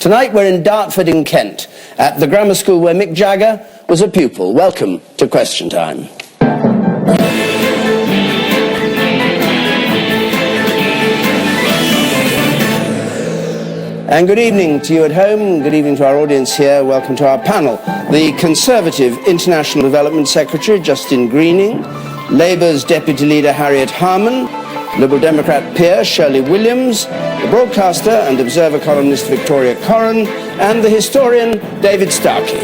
Tonight we're in Dartford in Kent, at the grammar school where Mick Jagger was a pupil. Welcome to Question Time. And good evening to you at home, good evening to our audience here. Welcome to our panel. The Conservative International Development Secretary, Justin Greening, Labour's Deputy Leader, Harriet Harman, Liberal Democrat peer, Shirley Williams, the broadcaster and Observer columnist, Victoria Coren, and the historian, David Starkey.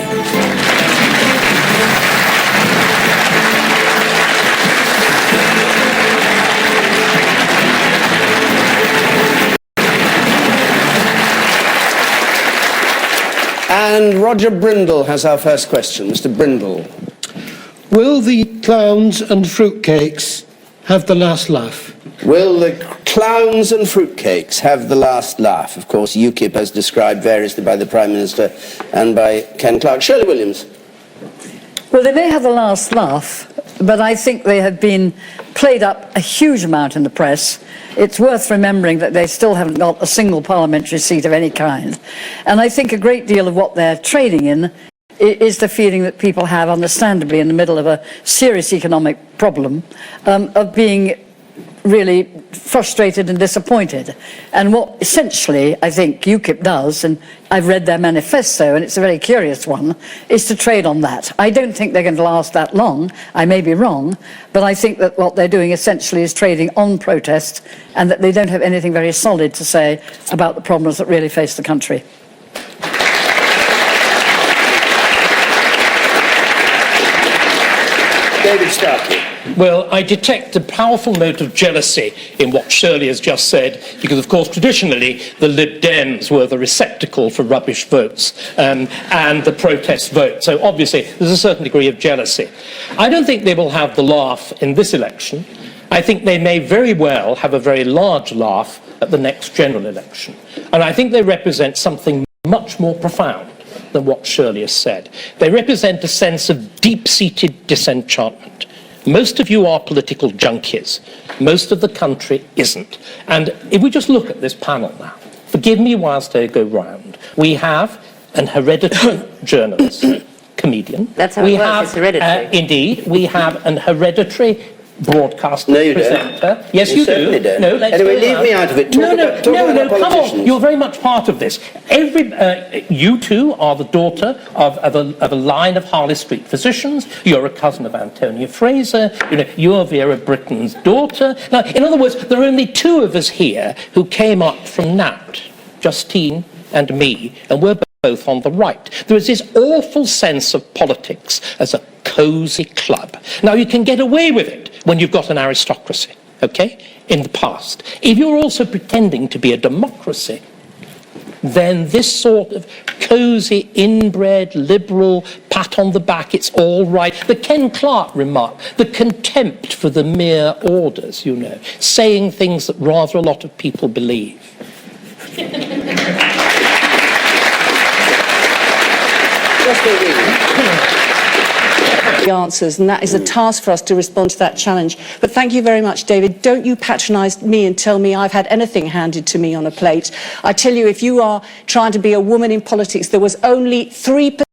And Roger Brindle has our first question. Mr. Brindle. Will the clowns and fruitcakes have the last laugh? Will the clowns and fruitcakes have the last laugh? Of course, UKIP as described variously by the Prime Minister and by Ken Clarke. Shirley Williams. Well, they may have the last laugh, but I think they have been played up a huge amount in the press. It's worth remembering that they still haven't got a single parliamentary seat of any kind. And I think a great deal of what they're trading in is the feeling that people have, understandably, in the middle of a serious economic problem, of being really frustrated and disappointed. And what essentially I think UKIP does, and I've read their manifesto and it's a very curious one, is to trade on that. I don't think they're going to last that long. I may be wrong, but I think that what they're doing essentially is trading on protest, and that they don't have anything very solid to say about the problems that really face the country. David Starkey. Well, I detect a powerful note of jealousy in what Shirley has just said, because, of course, traditionally, the Lib Dems were the receptacle for rubbish votes and the protest vote. So, obviously, there's a certain degree of jealousy. I don't think they will have the laugh in this election. I think they may very well have a very large laugh at the next general election. And I think they represent something much more profound than what Shirley has said. They represent a sense of deep-seated disenchantment. Most of you are political junkies. Most of the country isn't. And if we just look at this panel now, forgive me whilst I go round, we have an hereditary journalist, comedian. That's how it works, it's hereditary. Indeed, we have an hereditary broadcaster, no, you presenter. Don't. Yes, you do. Don't. No, let's anyway, go leave around. me out of it. Talk about come politicians. on. You're very much part of this. You two are the daughter of a line of Harley Street physicians. You're a cousin of Antonia Fraser. You're Vera Britton's daughter. Now, in other words, there are only two of us here who came up from Nat, Justine and me, and we're both on the right. There is this awful sense of politics as a cosy club. Now, you can get away with it when you've got an aristocracy, okay, in the past. If you're also pretending to be a democracy, then this sort of cosy, inbred, liberal, pat on the back, it's all right. The Ken Clarke remark, the contempt for the mere orders, saying things that rather a lot of people believe. The answers, and that is a task for us to respond to that challenge. But thank you very much, David. Don't you patronise me and tell me I've had anything handed to me on a plate. I tell you, if you are trying to be a woman in politics, there was only 3%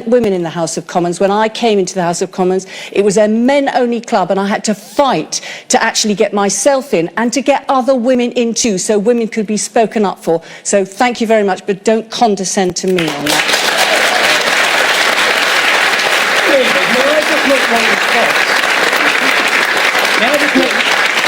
women in the House of Commons. When I came into the House of Commons, it was a men-only club, and I had to fight to actually get myself in and to get other women in too, so women could be spoken up for. So thank you very much, but don't condescend to me on that.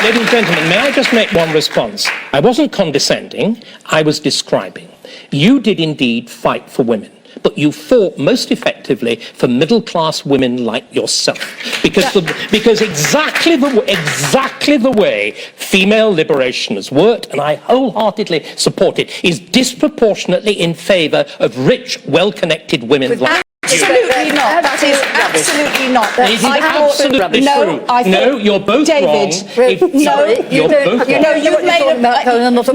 Ladies and gentlemen, may I just make one response? I wasn't condescending, I was describing. You did indeed fight for women, but you fought most effectively for middle-class women like yourself. Because exactly the way female liberation has worked, and I wholeheartedly support it, is disproportionately in favour of rich, well-connected women like Absolutely not. That is absolutely not. It is absolutely true. No, you're both David,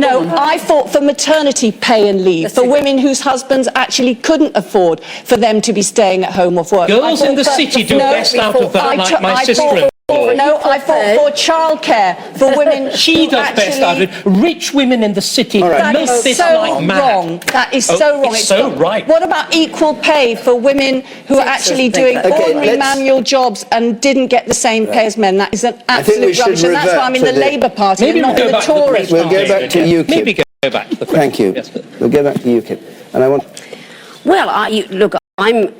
wrong. I fought for maternity pay and leave for women whose husbands actually couldn't afford for them to be staying at home off work. Girls in the city do best out of that, like my sister. No, I fought for childcare for women. She who does best out of it. Rich women in the city right. milk That is this so like mad. wrong. That is so wrong. It's so right. What about equal pay for women who are actually doing ordinary manual jobs and didn't get the same pay as men? That is an I think we absolute should rubbish. And that's why I'm in the revert to Labour Party Maybe and not we'll in go the back to the Tory press We'll go back to UKIP. Maybe go back to the press. Thank you. Yes. We'll go back to UKIP. And I want... Well, look, I'm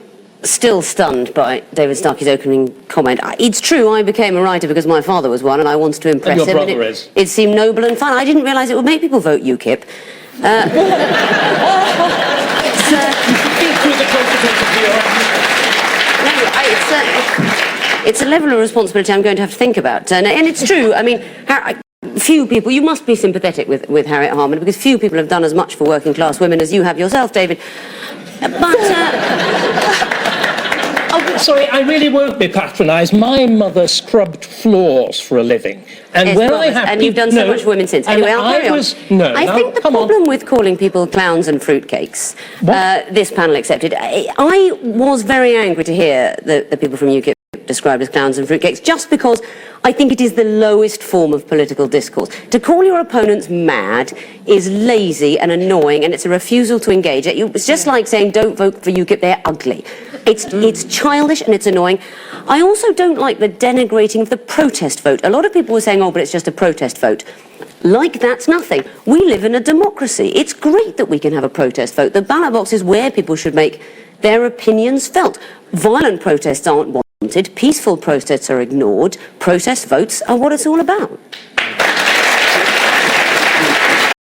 still stunned by David Starkey's opening comment. It's true, I became a writer because my father was one and I wanted to impress And your him. brother is. It seemed noble and fun. I didn't realise it would make people vote UKIP. It's a level of responsibility I'm going to have to think about. And it's true, I mean, few people, you must be sympathetic with Harriet Harman, because few people have done as much for working class women as you have yourself, David. Sorry, I really won't be patronised. My mother scrubbed floors for a living. And Yes, when well, I have... and you've done so much for women since. Anyway, I'll carry on. I think the problem with calling people clowns and fruitcakes, this panel accepted, I was very angry to hear the people from UKIP described as clowns and fruitcakes, just because I think it is the lowest form of political discourse. To call your opponents mad is lazy and annoying, and it's a refusal to engage. It's just like saying don't vote for UKIP, they're ugly. It's childish and it's annoying. I also don't like the denigrating of the protest vote. A lot of people were saying, oh, but it's just a protest vote. Like that's nothing. We live in a democracy. It's great that we can have a protest vote. The ballot box is where people should make their opinions felt. Violent protests aren't wanted. Peaceful protests are ignored. Protest votes are what it's all about.